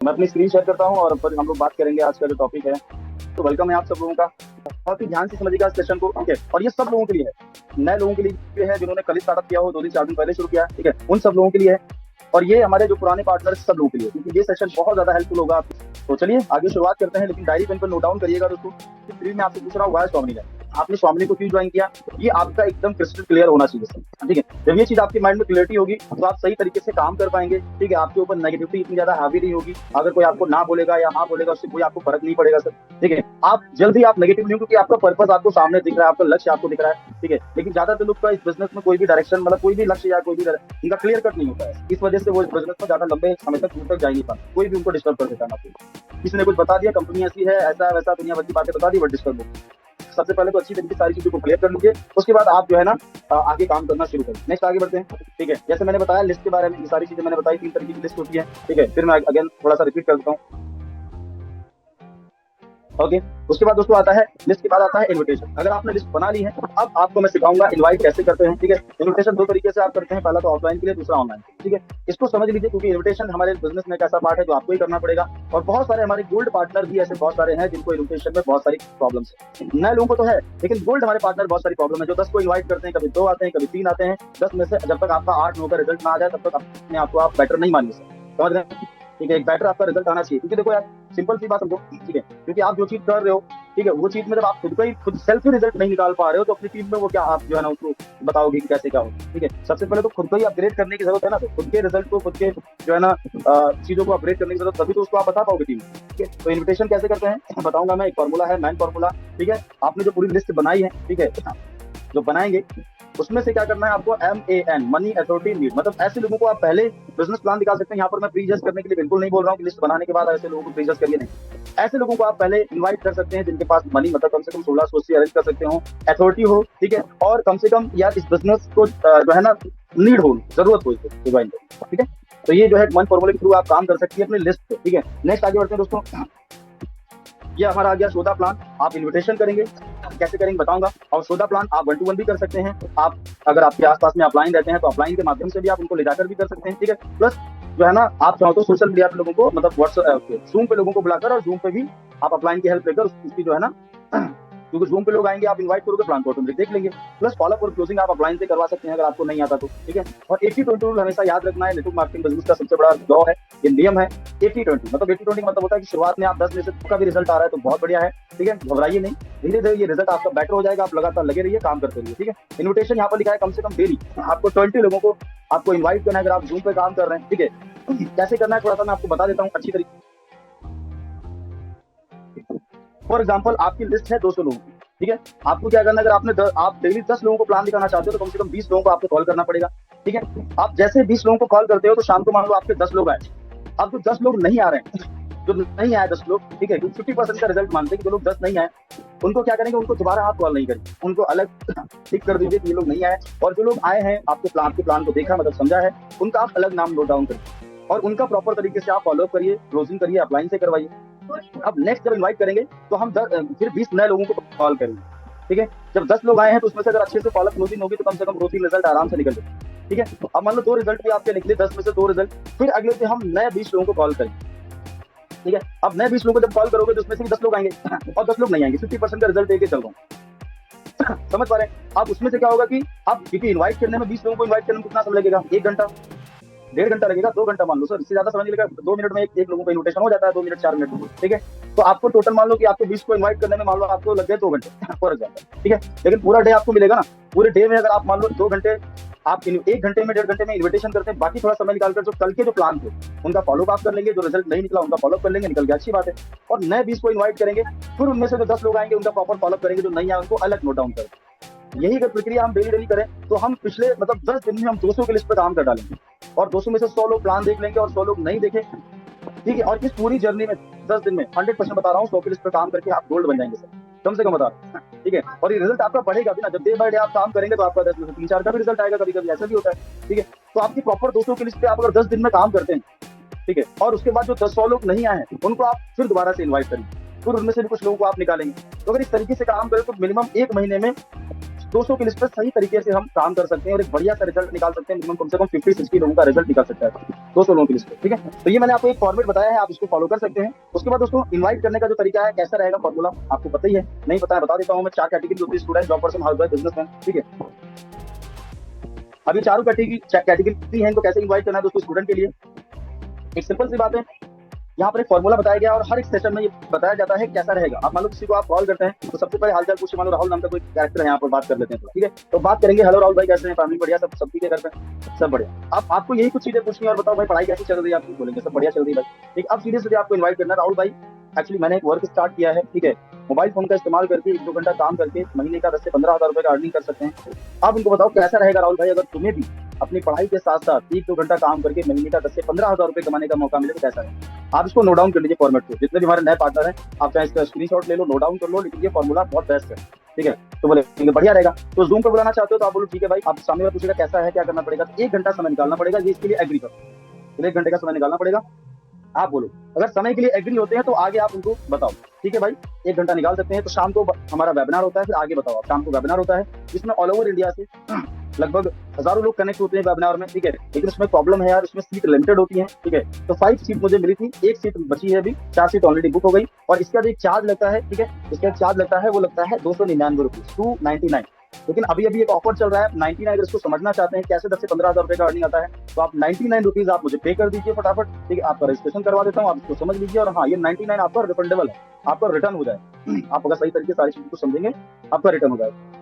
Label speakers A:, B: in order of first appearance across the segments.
A: मैं अपनी screen share करता हूँ और फिर हम लोग बात करेंगे आज का जो टॉपिक है। तो वेलकम है आप सब लोगों का। बहुत ही ध्यान से समझिएगा इस सेशन को, ठीक है। और ये सब लोगों के लिए है, नए लोगों के लिए भी है, जिन्होंने कल ही स्टार्टअप किया हो, 2 दिन 4 दिन पहले शुरू किया है, ठीक है, उन सब लोगों के लिए है। और ये हमारे जो पुराने पार्टनर सब लोगों के लिए, क्योंकि ये सेशन बहुत ज्यादा हेल्पफुल होगा आपको। तो चलिए आगे शुरुआत करते हैं, लेकिन डायरी पेन पर नोट डाउन करिएगा दोस्तों। फ्री में आपसे पूछ रहा हूँ, वाई स्वामी ने आपने स्वामी को क्यों ज्वाइन किया, ये आपका एकदम क्रिस्टल क्लियर होना चाहिए सर, ठीक है। जब ये चीज आपके माइंड में क्लियरिटी होगी तो आप सही तरीके से काम कर पाएंगे, ठीक है। आपके ऊपर नेगेटिविटी इतनी ज्यादा हावी नहीं होगी। अगर कोई आपको ना बोलेगा या हाँ बोलेगा, उससे कोई आपको फर्क नहीं पड़ेगा सर, ठीक है। आप जल्दी आप नेगेटिव नहीं हो, क्योंकि आपका पर्पस आपको सामने दिख रहा है, आपका लक्ष्य आपको दिख रहा है, ठीक है। लेकिन ज्यादातर लोग का इस बिजनेस में कोई भी डायरेक्शन, मतलब कोई भी लक्ष्य या कोई भी इनका क्लियर कट नहीं होता है। इस वजह से वो इस बिजनेस में ज्यादा लंबे समय तक दूर तक जा नहीं पाते, कोई भी उनको डिस्टर्ब कर देता है ना। किसी ने कुछ बता दिया, कंपनी ऐसी है, ऐसा वैसा, दुनिया भर की बातें बता दी, बट डिस्टर्ब हो। सबसे पहले तो अच्छी तरीके से सारी चीजों को क्लियर कर लीजिए, उसके बाद आप जो है ना आगे काम करना शुरू करें। नेक्स्ट आगे बढ़ते हैं, ठीक है। जैसे मैंने बताया लिस्ट के बारे में, ये सारी चीजें मैंने बताई, 3 तरीके की लिस्ट होती है, ठीक है। फिर मैं अगेन थोड़ा सा रिपीट कर देता हूँ, ओके। उसके बाद दोस्तों आता है, लिस्ट के बाद आता है इनविटेशन। अगर आपने लिस्ट बना ली है, अब आपको मैं सिखाऊंगा इनवाइट कैसे करते हैं, ठीक है। इनविटेशन 2 तरीके से आप करते हैं, पहला तो ऑफलाइन के लिए, दूसरा ऑनलाइन, ठीक है। इसको समझ लीजिए, क्योंकि इनविटेशन हमारे बिजनेस में एक ऐसा पार्ट है जो आपको ही करना पड़ेगा। और बहुत सारे हमारे गोल्ड पार्टनर भी ऐसे बहुत सारे हैं जिनको इनविटेशन में बहुत सारी प्रॉब्लम्स है। नए लोगों को तो है, लेकिन गोल्ड हमारे पार्टनर बहुत सारी प्रॉब्लम है, जो 10 को इन्वाइट करते हैं, कभी 2 आते हैं, कभी 3 आते हैं। 10 में से जब तक आपका 8-9 का रिजल्ट ना आ जाए, तब तक अपने आपको आप बेटर नहीं मानिए सर, समझ रहे हैं, ठीक है। एक बेटर आपका रिजल्ट आना चाहिए, क्योंकि देखो यार सिंपल सी बात समझो, ठीक है। क्योंकि आप जो चीज कर रहे हो, ठीक है, वो चीज में जब आप खुद सेल्फ ही रिजल्ट नहीं निकाल पा रहे हो, तो अपनी टीम में वो क्या आप जो है ना उसको बताओगे कि कैसे क्या हो, ठीक है। सबसे पहले तो खुद को ही अपग्रेड करने की जरूरत है ना। तो खुद के रिजल्ट को, खुद के जो है ना चीजों को अपग्रेड करने की जरूरत, तभी तो उसको आप बता पाओगे टीम, ठीक है। तो इन्विटेशन कैसे करते हैं बताऊंगा मैं। एक फॉर्मूला है, मैन फॉर्मूला, ठीक है। आपने जो पूरी लिस्ट बनाई है, ठीक है, जो बनाएंगे उसमें से क्या करना है आपको, MAN, मनी अथॉरिटी नीड, मतलब ऐसे लोगों को आप पहले बिजनेस प्लान दिखा सकते हैं। यहाँ पर मैं प्रीजस्ट करने के लिए बिल्कुल नहीं बोल रहा हूँ कि लिस्ट बनाने के बाद ऐसे लोगों को प्रीजस्ट करिए, नहीं। ऐसे लोगों को आप पहले इनवाइट कर सकते हैं जिनके पास मनी, मतलब कम से कम 16 अरेंज कर सकते हो, अथॉरिटी हो, ठीक है। और कम से कम यार इस बिजनेस को जो है ना नीड हो, जरूरत हो इसको ज्वाइन को, ठीक है। तो ये जो है मन फॉर्मूले के थ्रू आप काम कर सकती है अपनी लिस्ट पे, ठीक है। नेक्स्ट आगे बढ़ते हैं दोस्तों। ये हमारा आ गया सौदा प्लान। आप इन्विटेशन करेंगे, कैसे करेंगे बताऊंगा। और सौदा प्लान आप 1-to-1 भी कर सकते हैं। आप अगर आपके आसपास में अपलाइन रहते हैं तो अपलाइन के माध्यम से भी आप उनको ले जाकर भी कर सकते हैं, ठीक है। प्लस जो है ना आप चाहो तो सोशल मीडिया पे लोगों को, मतलब व्हाट्सएप जूम पे लोगों को बुलाकर, और जूम पे भी आप अपलाइन की हेल्प लेकर उसकी जो है ना क्योंकि जूम पे लोग आएंगे, आप इनवाइट करोगे, प्लान को ऑटोमेटिक देख लेंगे। प्लस फॉलोअप और क्लोजिंग आप अपलाइन से करवा सकते हैं अगर आपको नहीं आता तो, ठीक है। और 80-20 रूल हमेशा याद रखना है। नेटवर्क मार्केटिंग बिजनेस का सबसे बड़ा लॉ है, ये नियम है। 80-20 मतलब 80-20 मतलब होता है कि शुरुआत में आप 10 में से का भी रिजल्ट आ रहा है तो बहुत बढ़िया है, ठीक है, घबराइए नहीं। धीरे धीरे ये रिजल्ट आपका बेटर हो जाएगा, आप लगातार लगे रहिए, काम करते रहिए, ठीक है। इन्विटेशन यहाँ पर लिखा है कम से कम डेली आपको 20 लोगों को आपको इन्वाइट करना है, अगर आप जूम पे काम कर रहे हैं, ठीक है। कैसे करना है थोड़ा सा मैं आपको बता देता हूँ अच्छी तरीके। फॉर एग्जाम्पल आपकी लिस्ट है 200 लोगों की, ठीक है। आपको क्या करना है, अगर आप डेली 10 लोगों को प्लान दिखाना चाहते हो तो कम से कम 20 लोगों को आपको कॉल करना पड़ेगा, ठीक है। आप जैसे 20 लोगों को कॉल करते हो तो शाम को मान लो आपके 10 लोग आए। अब जो 10 लोग नहीं आ रहे हैं, जो नहीं आए 10 लोग, ठीक है, 50% का रिजल्ट मानते हैं कि जो लोग 10 नहीं आए, उनको क्या करेंगे, उनको दोबारा आप कॉल नहीं करेंगे, उनको अलग टिक कर दीजिए कि ये लोग नहीं आए। और जो लोग आए हैं, आपके प्लान को देखा, मतलब समझा है, उनका आप अलग नाम नोट डाउन करिए और उनका प्रॉपर तरीके से आप फॉलोअप करिए, क्लोजिंग करिए, अपलाइन से करवाइए। अब नेक्स्ट जब इनवाइट करेंगे तो हम फिर 20 नए लोगों को कॉल करेंगे, ठीक है। जब 10 लोग आए हैं तो उसमें से अगर अच्छे से फॉलोअप क्लोजिंग होगी तो कम से कम 2-3 रिजल्ट आराम से निकल जाए, ठीक है। अब मान लो 2 रिजल्ट भी आपके निकले, 10 में से 2 रिजल्ट, फिर अगले से हम नए 20 लोगों को कॉल करेंगे, ठीक है। अब नए 20 लोगों को जब कॉल करोगे तो उसमें से भी 10 लोग आएंगे और 10 लोग नहीं आएंगे, 50% का रिजल्ट लेके चल रहा हूँ समझ पा रहे हैं आप। उसमें से क्या होगा कि आप, क्योंकि इन्वाइट करने में 20 लोगों को इन्वाइट करने में कितना समय लगेगा, 1 घंटा, 1.5 घंटा लगेगा, 2 घंटा मान लो सर, इससे ज्यादा समय नहीं लगेगा। 2 मिनट में एक लोगों का इन्विटेशन हो जाता है, 2 मिनट 4 मिनट में, ठीक है। तो आपको टोटल मान लो कि आपको 20 को इन्वाइट करने में मान लो आपको लग गए 2 घंटे फॉर एग्जाम्पल, ठीक है। लेकिन पूरा डे आपको मिलेगा ना, पूरे डे में अगर आप मान लो 2 घंटे, आप 1 घंटे में 1.5 घंटे में इन्विटेशन करते हैं, बाकी थोड़ा समय निकालकर जो कल के जो प्लान थे उनका फॉलोअप आप कर लेंगे, जो रिजल्ट नहीं निकला उनका फॉलोअप कर लेंगे, निकल गया, अच्छी बात है। और नए 20 को इन्वाइट करेंगे, फिर उनमें से जो 10 लोग आएंगे उनका प्रॉपर फॉलोअप करेंगे, जो नहीं आए उनको अलग नोट डाउन करेंगे। यही अगर प्रक्रिया हम डेली करें तो हम पिछले मतलब 10 दिन में हम 200 की लिस्ट पे काम कर डालेंगे, और 200 में से 100 लोग प्लान देख लेंगे और 100 लोग नहीं देखे, ठीक है। और इस पूरी जर्नी में 10 दिन में 100% बता रहा हूँ, 100 की लिस्ट पे काम करके आप गोल्ड बन जाएंगे सर, कम से कम बता रहा हूँ, ठीक है। और ये रिजल्ट आपका बढ़ेगा भी ना, जब डे बाय डे आप काम करेंगे तो आपका 10 में से 3-4 का भी रिजल्ट आएगा, कभी कभी ऐसा भी होता है, ठीक है। तो आपकी प्रॉपर 200 की लिस्ट पे आप अगर 10 दिन में काम करते हैं, ठीक है, और उसके बाद जो 100 लोग नहीं आए हैं उनको आप फिर दोबारा से इन्वाइट करेंगे, फिर उनमें से भी कुछ लोगों को आप निकालेंगे। तो अगर इस तरीके से काम करें तो मिनिमम 1 महीने में 200 की लिस्ट पर सही तरीके से हम काम कर सकते हैं और एक बढ़िया सा रिजल्ट निकाल सकते हैं। मिनिमम कम से कम 50-60 लोगों का रिजल्ट निकाल सकता है 200 लोगों की लिस्ट पे, ठीक है। तो ये मैंने आपको एक फॉर्मेट बताया है, आप इसको फॉलो कर सकते हैं। उसके बाद दोस्तों इनवाइट करने का जो तरीका है, कैसा रहेगा फॉर्मूला आपको पता ही है, नहीं पता है बता देता हूँ मैं। 4 कैटेगरी होती है, student, job person, housewife, businessman, ठीक है। अभी चारों कैटेगरी है, इनको कैसे इनवाइट करना है दोस्तों स्टूडेंट के लिए, एक सिंपल सी बात है। यहाँ पर एक फॉर्मूला बताया गया और हर एक सेशन में ये बताया जाता है कैसा रहेगा। आप मान लो किसी को आप कॉल करते हैं तो सबसे पहले हालचाल पूछे, मान लो राहुल नाम का कोई कैरेक्टर है, यहाँ पर बात कर लेते हैं, ठीक है। तो बात करेंगे, हेलो राहुल भाई कैसे हैं, फैमिली बढ़िया, सब ठीक है, घर पे सब बढ़िया। अब आपको यही कुछ चीजें पूछनी है और बताओ भाई पढ़ाई कैसी चल रही है आपकी, बोलेंगे सब बढ़िया चल रही है भाई, ठीक। अब सीधे सीधे आपको इन्वाइट करना, राहुल भाई एक्चुअली मैंने एक वर्क स्टार्ट किया है, ठीक है। मोबाइल फोन का इस्तेमाल करके 1-2 घंटा काम करके महीने का 10 से 15 हज़ार रुपए का अर्निंग कर सकते हैं। अब उनको बताओ कैसा रहेगा राहुल भाई, अगर तुम्हें भी अपनी पढ़ाई के साथ साथ 1-2 घंटा काम करके महीने का 10 से 15 हज़ार रुपए कमाने का मौका मिले तो कैसा है। आप इसको नोट डाउन कर लीजिए फॉर्मेट को, जितने भी हमारे नए पार्टनर हैं आप चाहे इसका स्क्रीनशॉट ले लो, नोट डाउन कर लो, लेकिन ये फॉर्मूला बहुत बेस्ट है, ठीक है। तो बोले बढ़िया रहेगा। तो जूम पर बुलाना चाहते हो तो आप बोलो ठीक है भाई, आप सामने में पूछेगा कैसा है, क्या करना पड़ेगा, तो 1 घंटा समय निकालना पड़ेगा, ये इसके लिए एग्री करो, तो 1 घंटे का समय निकालना पड़ेगा। आप बोलो, अगर समय के लिए एग्री होते हैं तो आगे आप उनको बताओ, ठीक है भाई 1 घंटा निकाल सकते हैं। तो शाम को हमारा वेबिनार होता है, फिर आगे बताओ आप, शाम को वेबिनार होता है जिसमें ऑल ओवर इंडिया से लगभग हजारों लोग कनेक्ट होते हैं वेबिनार में, ठीक है। लेकिन उसमें प्रॉब्लम है यार, उसमें सीट लिमिटेड होती है, ठीक है। तो 5 सीट मुझे मिली थी, 1 सीट बची है अभी, 4 सीट ऑलरेडी बुक हो गई। और इसका जो एक चार्ज लगता है, ठीक है, इसका एक चार्ज लगता है, वो लगता है 299 रुपीज, 299। लेकिन अभी अभी एक ऑफर चल रहा है 99। अगर इसको समझना चाहते हैं कैसे 10 से 15 हज़ार रुपए का अर्निंग आता है, तो आप 99 रुपीज आप मुझे पे कर दीजिए फटाफट, ठीक है। आपका रजिस्ट्रेशन करवा देता हूँ, आप इसको समझ लीजिए। और हाँ, ये 99 आपका रिफंडेबल है, आपका रिटर्न हो जाए। आप अगर सही तरीके से सारी चीजों को समझेंगे आपका रिटर्न हो जाएगा।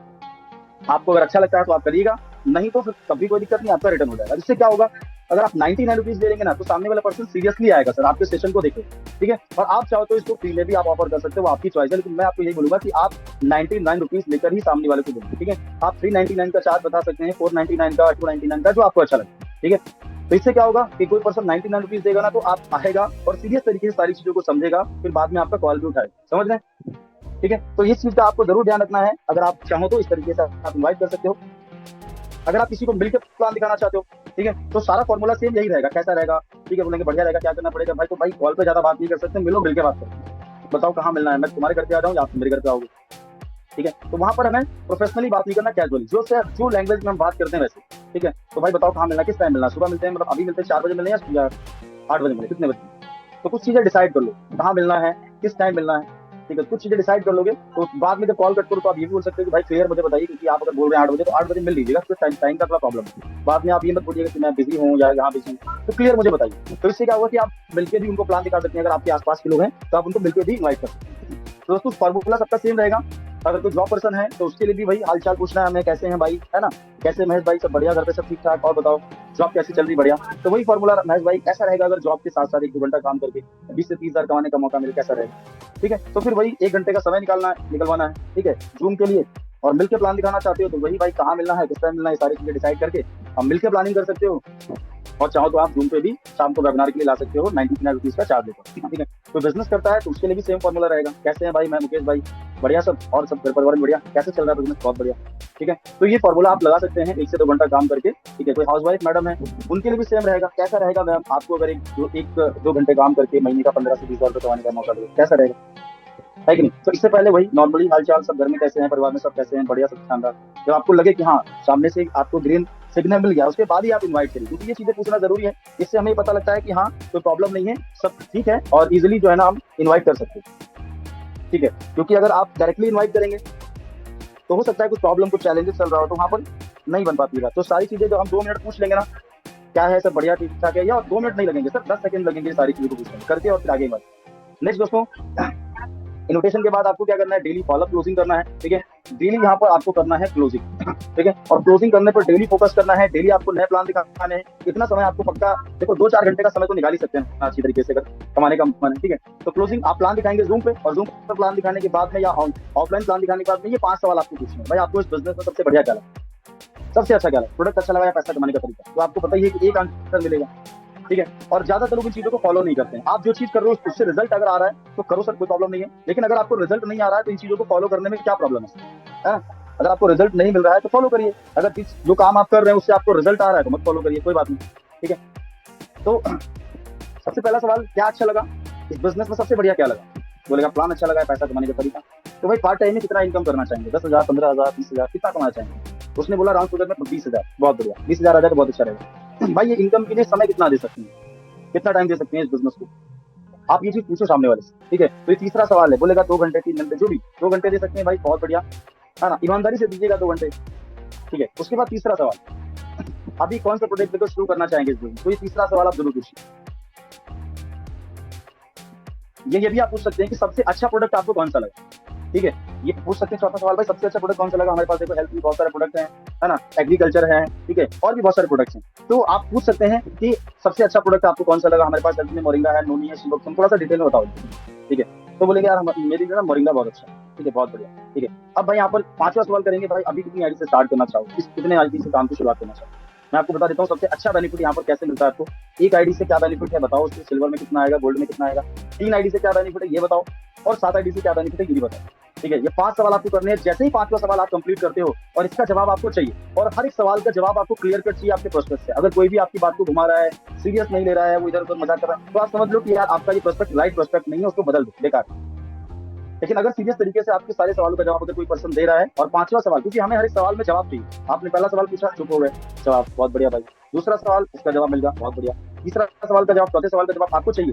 A: आपको अगर अच्छा लगता है तो आप करिएगा, नहीं तो फिर कभी कोई दिक्कत नहीं, आपका रिटर्न हो जाएगा। इससे क्या होगा, अगर आप 99 रुपीज दे देंगे ना तो सामने वाला पर्सन सीरियसली आएगा सर, आपके सेशन को देखे, ठीक है। और आप चाहो तो इसको फ्री में भी आप ऑफर कर सकते हो, आपकी चॉइस है। लेकिन मैं आपको यही बोलूंगा कि आप 99 रुपीज लेकर ही सामने वाले को देंगे, ठीक है। आप 399 का चार्ज बता सकते हैं, 499 का, 299 का, जो आपको अच्छा लगे, ठीक है। तो इससे क्या होगा कि कोई पर्सन 99 रुपीज देगा ना तो आप आएगा और सीरियस तरीके से सारी चीजों को समझेगा, फिर बाद में आपका कॉल भी उठाएगा, समझ रहे हैं, ठीक है। तो इस चीज का आपको जरूर ध्यान रखना है। अगर आप चाहो तो इस तरीके से आप इन्वाइट कर सकते हो। अगर आप किसी को मिलकर प्लान दिखाना चाहते हो, ठीक है, तो सारा फॉर्मूला सेम यही रहेगा, कैसा रहेगा, ठीक है। बोलेंगे बढ़िया रहेगा, क्या करना पड़ेगा भाई, तो भाई कॉल पे ज्यादा बात नहीं कर सकते, मिलो मिलकर बात करो, बताओ कहाँ मिलना है, मैं तुम्हारे घर पे आ जाऊँ या आप मेरे घर पे आओगे, ठीक है। तो वहां पर हमें प्रोफेशनली बात नहीं करना, कैजुअली जो लैंग्वेज में हम बात करते हैं वैसे, ठीक है। तो भाई बताओ कहाँ मिलना, किस टाइम मिलना, सुबह मिलते हैं, मतलब अभी मिलते हैं 4 बजे मिलने या 8 बजे मिलने, कितने बजे। तो कुछ चीजें डिसाइड कर लो, कहाँ मिलना है, किस टाइम मिलना है, ठीक है। कुछ चीजें डिसाइड कर लोगे तो बाद में जब कॉल कट करो तो आप ये भी बोल सकते हो कि भाई क्लियर मुझे बताइए, क्योंकि आप अगर बोल रहे हैं 8 बजे तो 8 बजे मिल लीजिएगा, तो टाइम का थोड़ा प्रॉब्लम है। बाद में आप ये मत बोलिएगा कि मैं बिजी हूँ या यहाँ बिजी हूँ, तो क्लियर मुझे बताइए। तो इससे क्या होगा कि आप मिलकर भी उनको प्लान दिखा सकते हैं। अगर आपके आसपास के लोग हैं तो आप उनको मिलकर भी इन्वाइट कर सकते हैं। तो दोस्तों फॉर्मूला सबका सेम रहेगा। अगर कोई जॉब पर्सन है तो उसके लिए भी भाई हाल चाल पूछना है हमें, कैसे हैं भाई, है ना, कैसे महेश भाई, सब बढ़िया, घर पे सब ठीक ठाक, और बताओ जॉब कैसी चल रही, बढ़िया। तो वही फॉर्मूला महेश भाई कैसा रहेगा, अगर जॉब के साथ साथ 1-2 घंटा काम करके 20 से 30 हज़ार कमाने का मौका मिले, कैसा रहेगा, ठीक है। तो फिर वही 1 घंटे का समय निकलवाना है, ठीक है, जूम के लिए। और मिलकर प्लान दिखाना चाहते हो तो वही भाई कहाँ मिलना है, किस टाइम मिलना है, सारी चीजें डिसाइड करके हम मिलकर प्लानिंग कर सकते हो। और चाहो तो आप जूम पे भी शाम को वेबिनार के लिए ला सकते हो, 99 रुपीज का चार्ज लेकर, ठीक है। तो बिजनेस करता है तो उसके लिए भी सेम फॉर्मूला रहेगा। कैसे हैं भाई, मैं मुकेश भाई, बढ़िया सब, और सब घर परिवार में बढ़िया, कैसे चल रहा है बिजनेस, बहुत बढ़िया, ठीक है। तो ये फॉर्मूला आप लगा सकते हैं 1 से 2 घंटा काम करके, ठीक है। कोई हाउसवाइफ मैडम है उनके लिए भी सेम रहेगा। कैसा रहेगा मैम, आपको अगर 1-2 घंटे काम करके महीने का 15 से 20 हज़ार रुपये कमाने का मौका मिले, कैसा रहेगा, है कि नहीं। तो इससे पहले वही नॉर्मली हालचाल, सब घर में कैसे हैं, परिवार में सब कैसे हैं, बढ़िया, सब शानदार। जब आपको लगे कि हाँ सामने से आपको ग्रीन सिग्नल मिल गया, उसके बाद ही आप इनवाइट करिए, क्योंकि ये चीजें पूछना जरूरी है। इससे हमें पता लगता है कि हाँ कोई प्रॉब्लम नहीं है, सब ठीक है, और इजिली जो है ना हम इन्वाइट कर सकते हैं, ठीक है। क्योंकि अगर आप डायरेक्टली इन्वाइट करेंगे तो हो सकता है कुछ प्रॉब्लम, कुछ चैलेंजेस चल रहा हो, तो वहाँ पर नहीं बन पाती बात। तो सारी चीजें जो हम 2 मिनट पूछ लेंगे ना, क्या है सब बढ़िया, ठीक ठाक है, या 2 मिनट नहीं लगेंगे सर, 10 सेकंड लगेंगे सारी चीजों को पूछने करके, और फिर आगे बात। नेक्स्ट दोस्तों, इन्विटेशन के बाद आपको क्या करना है, डेली फॉलोअप क्लोजिंग करना है, ठीक है। डेली यहाँ पर आपको करना है क्लोजिंग, ठीक है। और क्लोजिंग करने पर डेली फोकस करना है, डेली आपको नए प्लान दिखाने हैं। इतना समय आपको पक्का, देखो 2-4 घंटे का समय तो निकाल ही सकते हैं अच्छी तरीके से अगर कमाने का मन है, ठीक है। तो क्लोजिंग आप प्लान दिखाएंगे जूम पे, और जूम पर प्लान दिखाने के बाद में या ऑफलाइन प्लान दिखाने के बाद में ये 5 सवाल आपको पूछने हैं। भाई आपको इस बिजनेस में सबसे बढ़िया क्या लगा, सबसे अच्छा क्या लगा, प्रोडक्ट अच्छा लगा या पैसा कमाने का तरीका, तो आपको पता ही है कि एक आंसर मिलेगा, ठीक है। और ज्यादातर लोग इन चीजों को फॉलो नहीं करते हैं। आप जो चीज कर रहे हो उससे रिजल्ट अगर आ रहा है तो करो सर, कोई प्रॉब्लम नहीं है। लेकिन अगर आपको रिजल्ट नहीं आ रहा है तो इन चीजों को फॉलो करने में क्या प्रॉब्लम है। अगर आपको रिजल्ट नहीं मिल रहा है तो फॉलो करिए। अगर जो काम आप कर रहे हैं उससे आपको रिजल्ट आ रहा है तो मत फॉलो करिए, कोई बात नहीं, ठीक है। तो सबसे पहला सवाल, क्या अच्छा लगा इस बिजनेस में, सबसे बढ़िया क्या लगा, बोलेगा प्लान अच्छा लगा, पैसा कमाने का तरीका, तो भाई पार्ट टाइम में कितना इनकम करना चाहेंगे, 10,000, 15,000, 30,000, कितना कमाना चाहेंगे? उसने बोला राउंड फिगर में 20,000, बहुत बढ़िया, 20,000 आ जाए तो बहुत अच्छा रहेगा। भाई ये इनकम के लिए समय कितना दे सकते हैं, कितना टाइम दे सकते हैं इस बिजनेस को, आप ये चीज पूछो सामने वाले से, ठीक है। तो ये तीसरा सवाल है, बोलेगा 2 घंटे 3 घंटे जो भी, 2 घंटे दे सकते हैं भाई, बहुत बढ़िया, है ना, ईमानदारी से दीजिएगा 2 घंटे, ठीक है। उसके बाद तीसरा सवाल, अभी कौन सा प्रोडक्ट लेकर शुरू करना चाहेंगे इस बिजनेस, तो ये तीसरा सवाल आप जरूर पूछिए। ये भी आप पूछ सकते हैं कि सबसे अच्छा प्रोडक्ट आपको कौन सा लगा, ठीक है। ये पूछ सकते हैं चौथा सवाल, भाई सबसे अच्छा प्रोडक्ट कौन सा लगा, हमारे पास देखो हेल्थ में बहुत सारे प्रोडक्ट हैं, है ना, एग्रीकल्चर है, ठीक है, और भी बहुत सारे प्रोडक्ट्स हैं। तो आप पूछ सकते हैं कि सबसे अच्छा प्रोडक्ट आपको कौन सा लगा, हमारे पास हेल्थ में मोरिंगा है, नोनी है, शिवोक्सम, थोड़ा सा डिटेल में बताओ, ठीक है। तो बोलेंगे यार मेरी जो है मोरिंगा बहुत अच्छा है, ठीक है, बहुत बढ़िया, ठीक है। अब भाई यहाँ पर पांचवा सवाल करेंगे, भाई अभी कितनी आईडी से स्टार्ट करना चाहो, कितने आईडी से काम की शुरुआत करना चाहो। मैं आपको बता देता हूँ सबसे अच्छा बेनिफिट यहाँ पर कैसे मिलता है आपको। एक आईडी से क्या बेनिफिट है बताओ, उससे सिल्वर में कितना आएगा, गोल्ड में कितना आएगा, 3 आईडी से क्या बेनिफिट है ये बताओ, और 7 आईडी से क्या बेनिफिट है ये भी बताओ, ठीक है। ये 5 सवाल आपको करने हैं। जैसे ही 5वां सवाल आप कंप्लीट करते हो और इसका जवाब आपको चाहिए, और हर एक सवाल का जवाब आपको क्लियर कट चाहिए आपके प्रोस्पेक्ट से। अगर कोई भी आपकी बात को घुमा रहा है, सीरियस नहीं ले रहा है, वो इधर उधर मजाक कर रहा है, तो आप समझ लो कि यार आपका ये प्रोस्पेक्ट राइट प्रोस्पेक्ट नहीं है, उसको बदल दो, बेकार। लेकिन अगर सीरियस तरीके से आपके सारे सवालों का जवाब अगर कोई पर्सन दे रहा है, और 5वां सवाल, क्योंकि हमें हर एक सवाल में जवाब चाहिए, आपने पहला सवाल पूछा, चुप हो गए, जवाब बहुत बढ़िया भाई, दूसरा सवाल उसका जवाब मिल गया, बहुत बढ़िया, तीसरा सवाल का जवाब, चौथे सवाल का जवाब आपको चाहिए,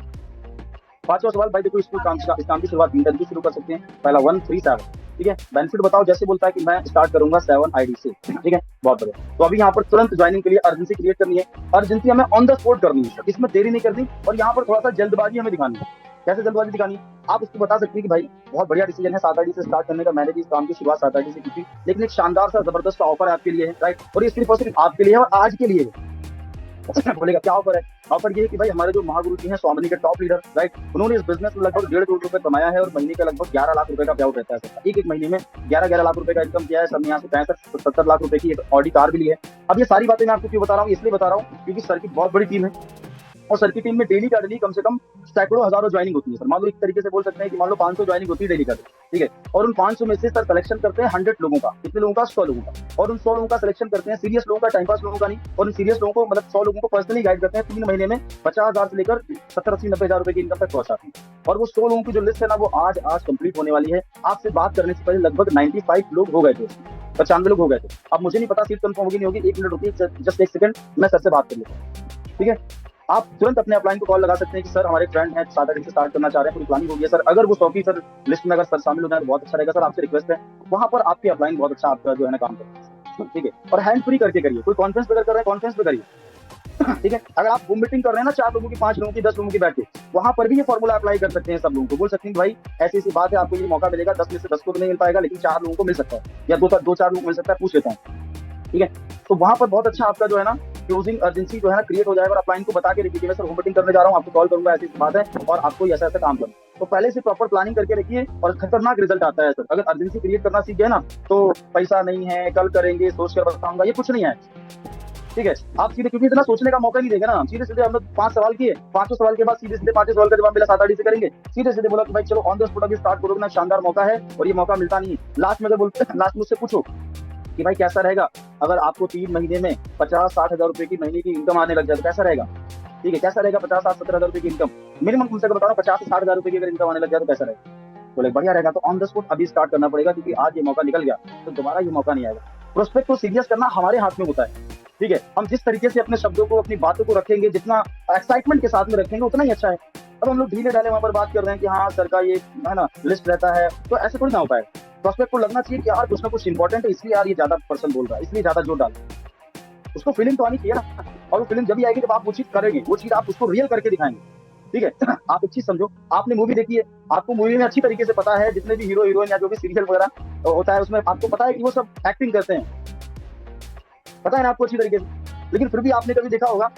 A: 5वां सवाल, भाई देखो इसको इस काम की शुरुआत 3 तरीके शुरू कर सकते हैं। पहला 137, ठीक है, बेनिफिट बताओ, जैसे बोलता है कि मैं स्टार्ट करूंगा 7 आईडी से, ठीक है, बहुत बढ़िया। तो अभी यहाँ पर तुरंत ज्वाइनिंग के लिए अर्जेंसी क्रिएट करनी है, अर्जेंसी हमें ऑन द स्पॉट करनी है, इसमें देरी नहीं करनी, और यहाँ पर थोड़ा सा जल्दबाजी हमें दिखानी है। कैसे जल्दबाजी दिखानी, आप उसको बता सकते हैं कि भाई बहुत बढ़िया डिसीजन है 7 आईडी से स्टार्ट करने का, मैंने भी इस काम की शुरुआत 7 आईडी से की थी, लेकिन एक शानदार सा जबरदस्त ऑफर आपके लिए है, राइट, और ये सिर्फ और सिर्फ आपके लिए है और आज के लिए है। बोलेगा क्या ऑफर है, ऑफर ये है कि भाई हमारे जो महागुरु जी हैं, स्वामी के टॉप लीडर, राइट, उन्होंने इस बिजनेस में लगभग 1.5 करोड़ रुपए कमाया है, और महीने का लगभग 11 लाख रुपए का पेआउट रहता है सबका, एक महीने में 11 लाख रुपए का इनकम किया है सब ने, यहाँ से 65-70 लाख रुपए की एक ऑडी कार भी ली है। अब ये सारी बातें मैं आपको क्यों बता रहा हूँ, इसलिए बता रहा हूँ क्योंकि सर की बहुत बड़ी टीम है, और सर की टीम में डेली का डेली कम से कम सैकड़ों हजारों ज्वाइनिंग होती है सर। मान लो एक तरीके से बोल सकते हैं कि मान लो 500 ज्वाइनिंग होती है डेली का, ठीक है, और उन 500 में से सर सिलेक्शन करते हैं 100 लोगों का, कितने लोगों का, 100 लोगों का, और उन 100 लोगों का सिलेक्शन करते हैं, सीरियस लोगों का, टाइम पास लोगों का नहीं, और उन सीरियस लोगों को मतलब 100 लोगों को पर्सनली गाइड करते हैं, 3 महीने में 50,000 से लेकर 70-80-90,000 रुपए की इनकम तक पहुंचाते हैं। और वो 100 लोगों की जो लिस्ट है ना, वो आज कंप्लीट होने वाली है। आपसे बात करने से पहले लगभग 95 लोग हो गए थे, 95 लोग हो गए थे। अब मुझे नहीं पता सीट कंफर्म होगी नहीं होगी, 1 मिनट रुकिए, जस्ट 1 सेकंड, मैं सर से बात कर लेता हूँ, ठीक है। आप तुरंत अपने अपलाइन को कॉल लगा सकते हैं कि सर हमारे फ्रेंड हैं 7 आईडी से स्टार्ट करना चाह रहे हैं, पूरी प्लानिंग हो गई है सर, अगर वो 100 की सर लिस्ट में अगर सर शामिल हो जाए तो बहुत अच्छा रहेगा सर, आपसे रिक्वेस्ट है, वहां पर आपकी अपलाइन बहुत अच्छा आपका जो है ना काम करें, ठीक है। और हैंड फ्री करके करिए, कोई कॉन्फ्रेंस पे कर रहे हैं कॉन्फ्रेंस पे करिए, ठीक है। अगर आप वो मीटिंग कर रहे हैं ना 4 लोगों की, 5 लोगों की, 10 लोगों की बैठ के, वहां पर भी ये फॉर्मूला अप्लाई कर सकते हैं, सब लोगों को बोल सकते हैं भाई ऐसी ऐसी बात है, आपको ये मौका मिलेगा, 10 में से 10 को तो नहीं मिल पाएगा, लेकिन 4 लोगों को मिल सकता है, या 2-4 लोगों को मिल सकता है, पूछ लेता हूँ, ठीक है। तो वहां पर बहुत अच्छा आपका जो है ना क्लोजिंग अर्जेंसी जो है ना क्रिएट हो जाएगा, और अपलाइन को बता के रखिए, मैं सर होम मीटिंग करने जा रहा हूँ, आपको कॉल करूंगा, ऐसी बात है, और आपको ऐसा ऐसा काम करना, तो पहले से प्रॉपर प्लानिंग करके रखिए, और खतरनाक रिजल्ट आता है सर। अगर अर्जेंसी क्रिएट करना सीख गए ना, तो पैसा नहीं है, कल करेंगे, सोच कर बताऊंगा, ये कुछ नहीं है, ठीक है। आप सीधे, क्योंकि इतना सोचने का मौका नहीं देगा ना, सीधे सीधे हमने 5 सवाल किए, 5 सवाल के बाद सीधे सीधे 5 सवाल का जवाब मिला 7 आईडी से करेंगे, सीधे सीधे बोला कि भाई चलो ऑन द स्पॉट अभी स्टार्ट करोगे ना, शानदार मौका है, और ये मौका मिलता नहीं है। लास्ट में अगर बोलते हैं, लास्ट में उससे पूछो कि भाई कैसा रहेगा अगर आपको 3 महीने में 50-60 हजार रुपए की महीने की इनकम आने लग जाए, तो कैसा रहेगा, ठीक है, कैसा रहेगा, 50-60-70 हजार रुपए की इनकम मिनिमम, तुमसे बताओ 50 से 60 हजार रुपए की अगर इनकम आने लग जाए तो कैसा रहेगा, बोले बढ़िया रहेगा। तो ऑन द स्पॉट अभी स्टार्ट करना पड़ेगा, क्योंकि आज ये मौका निकल गया तो दोबारा ये मौका नहीं आएगा। प्रोस्पेक्ट को सीरियस करना हमारे हाथ में होता है, ठीक है। हम जिस तरीके से अपने शब्दों को, अपनी बातों को रखेंगे, जितना एक्साइटमेंट के साथ में रखेंगे उतना ही अच्छा है। अब हम लोग ढीले ढाले वहां पर बात कर रहे हैं कि हाँ सर का ये है ना लिस्ट रहता है, तो ऐसे थोड़ी ना हो पाए। प्रोस्पेक्ट को लगना चाहिए कि यार कुछ ना कुछ इंपॉर्टेंट है, इसलिए यार ये ज्यादा पर्सन बोल रहा है, इसलिए ज्यादा जोर डाल, उसको फीलिंग तो आनी चाहिए ना, और वो फीलिंग जब भी आएगी जब आप वो चीज करेंगे, वो चीज आप उसको रियल करके दिखाएंगे, ठीक है। आप एक चीज समझो, आपने मूवी देखी है, आपको मूवी में अच्छी तरीके से पता है, जितने भी हीरो हीरोइन या जो भी सीरियल वगैरह होता है उसमें आपको पता है कि वो सब एक्टिंग करते हैं, पता है ना आपको अच्छी तरीके से, लेकिन फिर भी आपने कभी देखा होगा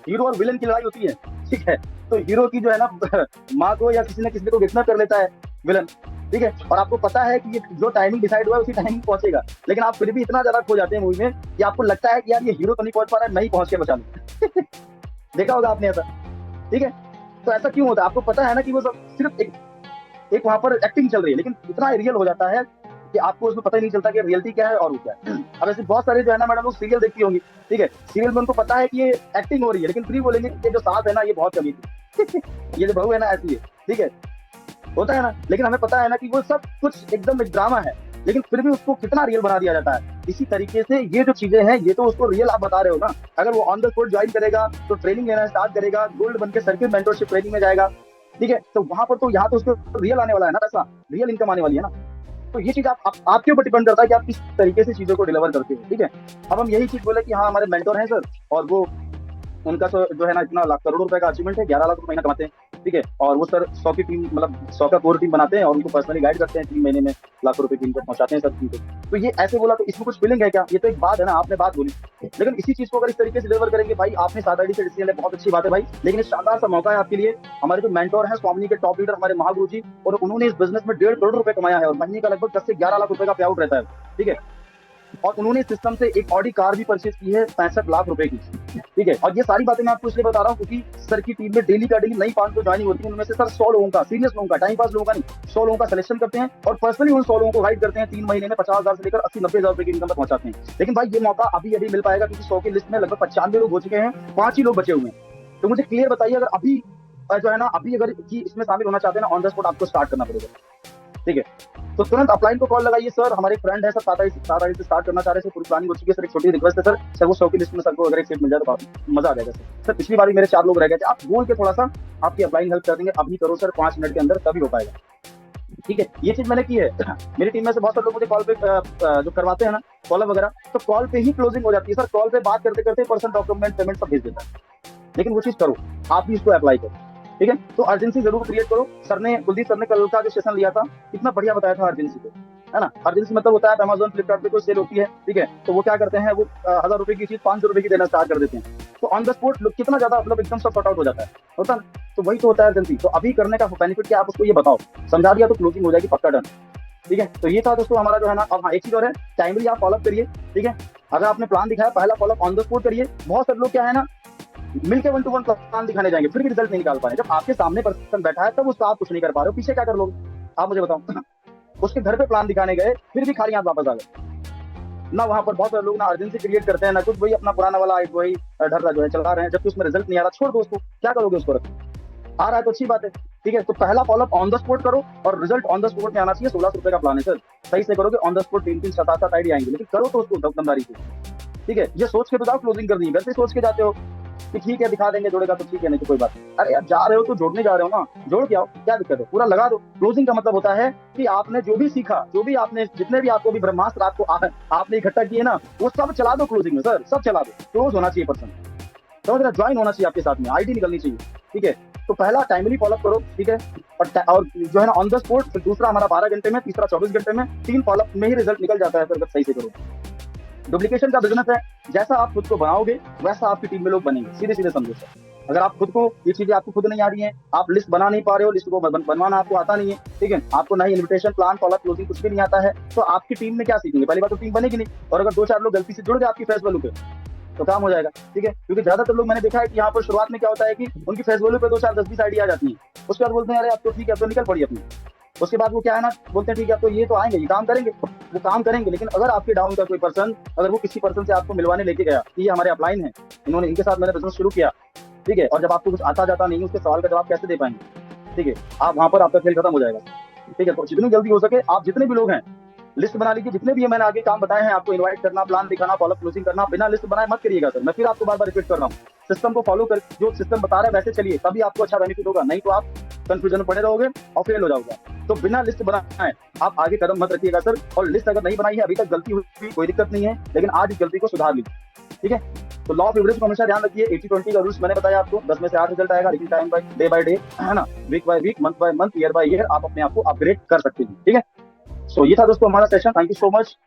A: हीरो और विलन की लड़ाई होती है, ठीक है, तो हीरो की जो है ना माँ को या किसी न किसी को किडनैप कर लेता है विलन, ठीक है, और आपको पता है कि ये जो टाइमिंग डिसाइड हुआ है उसी टाइमिंग पहुंचेगा, लेकिन आप फिर भी इतना ज्यादा खो जाते हैं मूवी में कि आपको लगता है कि यार ये हीरो तो नहीं पहुंच पा रहा है, मैं ही पहुंच के बचा लूं। देखा होगा आपने ऐसा, ठीक है। तो ऐसा क्यों होता है, आपको पता है ना कि वो सब सिर्फ एक वहां पर एक्टिंग चल रही है, लेकिन इतना रियल हो जाता है कि आपको उसमें पता ही नहीं चलता कि रियलिटी क्या है और वो क्या है। अब ऐसे बहुत सारे जो है ना मैडम लोग सीरियल देखती होंगी, ठीक है, सीरियल में उनको पता है कि ये एक्टिंग हो रही है, लेकिन फिर बोलेंगे कि जो सास है ना ये बहुत कमी थी, ये जो बहू है ना ऐसी है, ठीक है। होता है ना, लेकिन हमें पता है ना कि वो सब कुछ एकदम एक ड्रामा है, लेकिन फिर भी उसको कितना रियल बना दिया जाता है। इसी तरीके से ये जो चीजें हैं, ये तो उसको रियल आप बता रहे हो ना। अगर वो ऑन द स्पॉट ज्वाइन करेगा तो ट्रेनिंग लेना स्टार्ट करेगा, गोल्ड बन के सर्किट मेंटरशिप ट्रेनिंग में जाएगा, ठीक है, तो वहां पर तो यहाँ तो उसको रियल आने वाला है ना पैसा, रियल इनकम आने वाली है ना। तो ये चीज आपके ऊपर डिपेंड करता है कि आप किस तरीके से चीजों को डिलीवर करते हो, ठीक है। अब हम यही चीज बोले कि हाँ हमारे मेंटोर हैं सर, और वो उनका जो है ना इतना लाख करोड़ों रुपए का अचीवमेंट है, 11 लाख रुपए महीना कमाते हैं, ठीक है, और वो सर 100 की टीम, मतलब 100 का कोर टीम बनाते हैं और उनको पर्सनली गाइड करते हैं, 3 महीने में लाखों रुपए की इनकम पहुंचाते हैं सर टीम को। तो ये ऐसे बोला तो इसमें कुछ फीलिंग है क्या? ये तो एक बात है ना, आपने बात बोली, लेकिन इसी चीज को अगर इस तरीके से डिलीवर करेंगे भाई, आपने सादा से डिसीजन लिया, बहुत अच्छी बात है भाई, लेकिन इस शानदार सा मौका है आपके लिए। हमारे जो मेंटोर है स्वामी के टॉप लीडर हमारे महागुरु जी, और उन्होंने इस बिजनेस में 1.5 करोड़ रुपए कमाया है और महीने का लगभग 10 से 11 लाख रुपए का पे आउट रहता है, ठीक है। और उन्होंने सिस्टम से एक ऑडी कार भी परचेज की है 65 लाख रुपए की, ठीक है। और ये सारी बातें मैं आपको इसलिए बता रहा हूँ क्योंकि सर की टीम में डेली का डेली नई 500 ज्वाइनिंग होती है, उनमें से सर 100 लोगों का, सीरियस लोगों का, टाइम पास लोगों का नहीं, 100 लोगों का सिलेक्शन करते हैं और पर्सनली उन 100 लोगों को गाइड करते हैं, 3 महीने में 50,000 से लेकर 80-90,000 रुपए की इनकम तक पहुंचाते हैं। लेकिन भाई ये मौका अभी अभी मिल पाएगा क्योंकि 100 की लिस्ट में लगभग 95 लोग हो चुके हैं, 5 ही लोग बचे हुए हैं। तो मुझे क्लियर बताइए, अगर अभी जो है ना, अभी अगर इसमें शामिल होना चाहते हैं ना, ऑन द स्पॉट आपको स्टार्ट करना पड़ेगा, ठीक है। तो तुरंत अपलाइन को कॉल लगाइए, सर हमारे फ्रेंड है सर, 7 से स्टार्ट करना चाह रहे हैं, पूरी प्लानिंग हो चुकी है सर, एक छोटी रिक्वेस्ट है सर वो 100 की लिस्ट में सर को अगर एक सीट मिल जाए तो मजा आ जाएगा सर। पिछली बार मेरे 4 लोग रह गए थे, आप बोल के थोड़ा सा आपकी अपलाइन हेल्प कर देंगे, अभी करो सर, 5 मिनट के अंदर तभी हो पाएगा, ठीक है। ये चीज मैंने की है। मेरी टीम में से बहुत सारे लोग मुझे कॉल पे जो करवाते हैं ना कॉल वगैरह, तो कॉल पे ही क्लोजिंग हो जाती है सर, कॉल पे बात करते करते पर्सन डॉक्यूमेंट पेमेंट सब भेज देता है। लेकिन वो चीज करो, आप भी इसको अप्लाई करो, ठीक है। तो अर्जेंसी जरूर क्रिएट करो। कुलदीप सर ने कल का जो सेशन लिया था, कितना बढ़िया बताया था अर्जेंसी को, है ना। अर्जेंसी मतलब होता है अमेजोन फ्लिपकार्ट पे कोई सेल होती है, ठीक है, तो वो क्या करते हैं, वो 1000 रुपए की चीज 500 रुपए की देना स्टार्ट कर देते हैं, तो ऑन द स्पॉट कितना ज्यादा मतलब एकदम सब सॉर्ट आउट हो जाता है, होता है। तो वही तो होता है अर्जेंसी। तो अभी करने का बेनिफिट क्या, आप उसको ये बताओ, समझा दिया तो क्लोजिंग हो जाएगी पक्का, डन, ठीक है। तो ये था दोस्तों हमारा जो है ना। अब हाँ एक चीज और है, टाइमली आप फॉलोअप करिए, ठीक है। अगर आपने प्लान दिखाया, पहला फॉलोअप ऑन द स्पॉट करिए। बहुत सारे लोग क्या है ना, मिलके 1 to 1 प्लान दिखाने जाएंगे, फिर भी रिजल्ट नहीं निकाल पाए। जब आपके सामने पर्सन बैठा है तब उसका आप कुछ नहीं कर पा रहे हो, पीछे क्या कर लोगे आप मुझे बताओ। उसके घर पे प्लान दिखाने गए, फिर भी खाली हाथ वापस आ गए ना। वहां पर बहुत सारे लोग ना अर्जेंसी क्रिएट करते हैं ना कुछ, वही अपना पुराना वाला वही ढर्रा जो है चला रहे हैं, जबकि उसमें रिजल्ट नहीं आ रहा। छोड़ दो उसको, क्या करोगे उसको, रख आ रहा है तो अच्छी बात है, ठीक है। तो पहला फॉलोअप ऑन द स्पॉट करो और रिजल्ट ऑन द स्पॉट में आना चाहिए। 1600 रुपए का प्लान है सर, सही से करोगे ऑन द स्पॉट 3-3 7-7 आईडी आएंगे, लेकिन करो तो उसको दमदारी से, ठीक है। ये सोच के तो जाओ क्लोजिंग करनी है, वैसे सोच के जाते हो कि ठीक है दिखा देंगे, जोड़ेगा तो ठीक है, नहीं तो कोई बात। अरे यार जा रहे हो तो जोड़ने जा रहे हो ना, जोड़ के आओ, क्या दिक्कत है, पूरा लगा दो। क्लोजिंग का मतलब होता है कि आपने जो भी सीखा, जो भी आपने जितने भी आपको भी ब्रह्मास्त्र आपको आपने इकट्ठा किए ना, वो सब चला दो क्लोजिंग में सर, सब चला दो। क्लोज होना चाहिए पर्सन, समझ रहे, ज्वाइन होना चाहिए आपके साथ में, आईडी निकलनी चाहिए, ठीक है। तो पहला टाइमली फॉलोअप करो, ठीक है, और जो है ना ऑन द स्पॉट। फिर दूसरा हमारा 12 घंटे में, तीसरा 24 घंटे में, 3 फॉलोअप में ही रिजल्ट निकल जाता है सर, अगर सही से करो। डुप्लीकेशन का बिजनेस है, जैसा आप खुद को बनाओगे वैसा आपकी टीम में लोग बनेंगे, सीधे सीधे समझो सर। अगर आप खुद को, ये चीजें आपको खुद नहीं आ रही हैं, आप लिस्ट बना नहीं पा रहे हो, लिस्ट को बनवाना आपको आता नहीं है, ठीक है, आपको ना ही इन्विटेशन प्लान फॉलोअप क्लोजिंग कुछ भी नहीं आता है, तो आपकी टीम में क्या सीखेंगे, पहली बात तो टीम बनेगी नहीं। और अगर 2-4 लोग गलती से जुड़ गए आपकी फेस वैल्यू पे तो काम हो जाएगा, ठीक है। क्योंकि ज्यादातर लोग मैंने देखा है कि यहाँ पर शुरुआत में क्या होता है कि उनकी फेस वैल्यू पे 2-4-10-20 आईडी आ जाती है, उसके बाद बोलते हैं अरे अब तो ठीक है, अब तो निकल पड़ी अपनी। उसके बाद वो क्या है ना, बोलते हैं ठीक है तो ये तो आएंगे, ये काम करेंगे, वो काम करेंगे, लेकिन अगर आपके डाउन का कोई पर्सन, अगर वो किसी पर्सन से आपको मिलवाने लेके गया कि ये हमारे अपलाइन है, इन्होंने, इनके साथ मैंने बिजनेस शुरू किया, ठीक है, और जब आपको कुछ आता जाता नहीं, उसके सवाल का जवाब कैसे दे पाएंगे, ठीक है, आप वहां पर आपका खेल खत्म हो जाएगा, ठीक है। तो जितनी जल्दी हो सके आप जितने भी लोग हैं लिस्ट बना लीजिए, जितने भी मैंने आगे काम बताए हैं, आपको इनवाइट करना, प्लान दिखाना, फॉलो क्लोजिंग करना, बिना लिस्ट बनाए मत करिएगा सर। मैं फिर आपको बार बार रिपीट कर रहा हूँ, सिस्टम को फॉलो कर, जो सिस्टम बता रहा है वैसे चलिए, तभी आपको अच्छा बेनिफिट होगा, नहीं तो आप कंफ्यूजन में पड़े रहोगे और फेल हो जाओगे। तो बिना लिस्ट बनाए आप आगे कदम मत रखिएगा सर। और लिस्ट अगर नहीं बनाई है, अभी तक गलती हुई, कोई दिक्कत नहीं है, लेकिन आज इस गलती को सुधार लीजिए, ठीक है। तो लॉ ऑफ एवरेज को हमेशा ध्यान रखिए, 80-20 का रूल्स मैंने बताया आपको, 10 में से 8 रिजल्ट आएगा, लेकिन टाइम बाय डे, है ना, week by week, month by month, year by year आप अपने आप को अपग्रेड कर सकते हैं, ठीक है। सो ये था दोस्तों हमारा session, thank you so much.